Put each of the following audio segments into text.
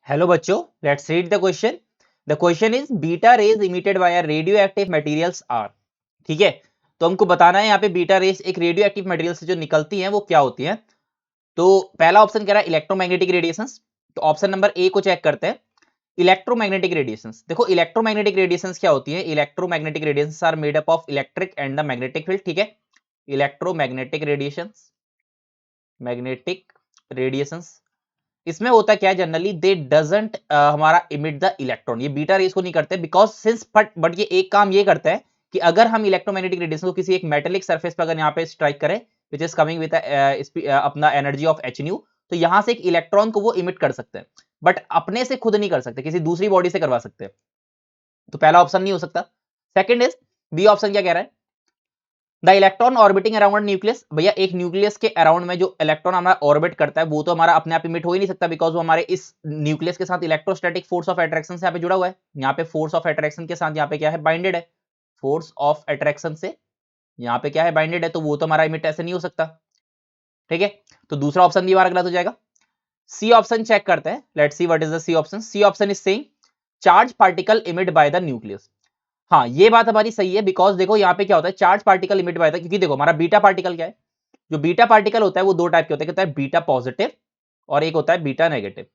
Hello बच्चों, let's read the question. The question is beta rays emitted by a radioactive materials are. ठीक है, तो हमको बताना है यहाँ पे बीटा रेज एक रेडियो एक्टिव मटेरियल से जो निकलती हैं वो क्या होती हैं। तो पहला ऑप्शन कह रहा है इलेक्ट्रोमैग्नेटिक रेडिएशंस। तो ऑप्शन नंबर ए को चेक करते हैं। इलेक्ट्रोमैग्नेटिक रेडिएशंस, देखो इलेक्ट्रोमैग्नेटिक रेडिएशंस क्या होती है। Electromagnetic radiations are made up of electric and the magnetic field. ठीक है, इलेक्ट्रोमैग्नेटिक रेडिएशंस, मैग्नेटिक रेडिएशंस, इसमें होता क्या है जनरली दे डजंट हमारा इमिट द इलेक्ट्रॉन, ये बीटा रेस को नहीं करते बिकॉज सिंस बट ये एक काम ये करता है कि अगर हम इलेक्ट्रोमैग्नेटिक रेडिएशन को किसी एक मेटेलिक सरफेस पर अगर यहाँ पे स्ट्राइक करें विच इज कमिंग विद अपना एनर्जी ऑफ एच न्यू, तो यहां से एक इलेक्ट्रॉन को वो इमिट कर सकते हैं, बट अपने से खुद नहीं कर सकते, किसी दूसरी बॉडी से करवा सकते हैं। तो पहला ऑप्शन नहीं हो सकता। सेकंड इज बी ऑप्शन क्या कह रहा है, the electron orbiting around nucleus. भैया एक न्यूक्लियस के अराउंड में जो इलेक्ट्रॉन हमारा ऑर्बिट करता है वो तो हमारा अपने आप इमिट हो ही नहीं सकता बिकॉज वो हमारे इस न्यूक्लियस के साथ इलेक्ट्रोस्टैटिक फोर्स ऑफ अट्रैक्शन से यहाँ पे जुड़ा हुआ है। यहाँ पे फोर्स ऑफ अट्रैक्शन के साथ यहाँ पे क्या है, बाइंडेड है। फोर्स ऑफ अट्रैक्शन से यहाँ पे क्या है, बाइंडेड है, तो वो तो हमारा इमिट ऐसे नहीं हो सकता। ठीक है, तो दूसरा ऑप्शन भी हमारा गलत हो जाएगा। सी ऑप्शन चेक करते हैं, let's see what is the C option. C option is saying charge particle emit by the nucleus. हाँ, ये बात हमारी सही है बिकॉज देखो यहाँ पे क्या होता है, charge particle emit by the, क्योंकि देखो हमारा बीटा पार्टिकल क्या है, जो बीटा पार्टिकल होता है वो दो टाइप के होते हैं, होता है बीटा पॉजिटिव और एक होता है बीटा नेगेटिव।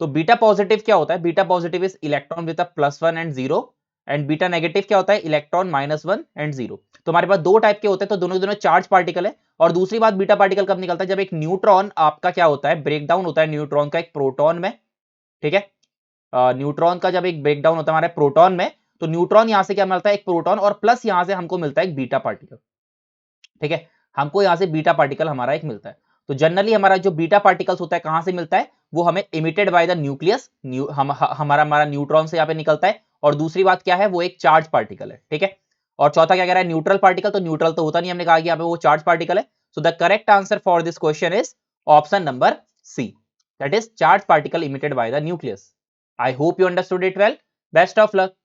तो बीटा पॉजिटिव क्या होता है, beta positive is electron with +1 and 0, and beta negative क्या होता है, इलेक्ट्रॉन -1 एंड 0। तो हमारे पास दो टाइप के होते हैं, तो दोनों के दोनों चार्ज पार्टिकल है। और दूसरी बात, बीटा पार्टिकल कब निकलता है, जब एक न्यूट्रॉन आपका क्या होता है, ब्रेक डाउन होता है न्यूट्रॉन का एक प्रोटॉन में। ठीक है, न्यूट्रॉन का जब एक ब्रेक डाउन होता है हमारे प्रोटॉन में, तो न्यूट्रॉन यहां से क्या मिलता है, एक प्रोटॉन, और प्लस यहां से हमको मिलता है एक बीटा पार्टिकल। ठीक है, हमको यहां से बीटा पार्टिकल हमारा एक मिलता है। तो जनरली हमारा जो बीटा पार्टिकल्स होता है कहां से मिलता है, वो हमें इमिटेड बाय द न्यूक्लियस, हमारा हमारा न्यूट्रॉन से यहाँ पे निकलता है। और दूसरी बात क्या है, वो एक चार्ज पार्टिकल है। ठीक है, और चौथा क्या कह रहा है, न्यूट्रल पार्टिकल, तो न्यूट्रल तो होता नहीं, हमने कहा कि यहाँ पे वो चार्ज पार्टिकल है। So the correct answer for this question is option number C, that is charge particle emitted by the nucleus. I hope you understood it well. Best of luck.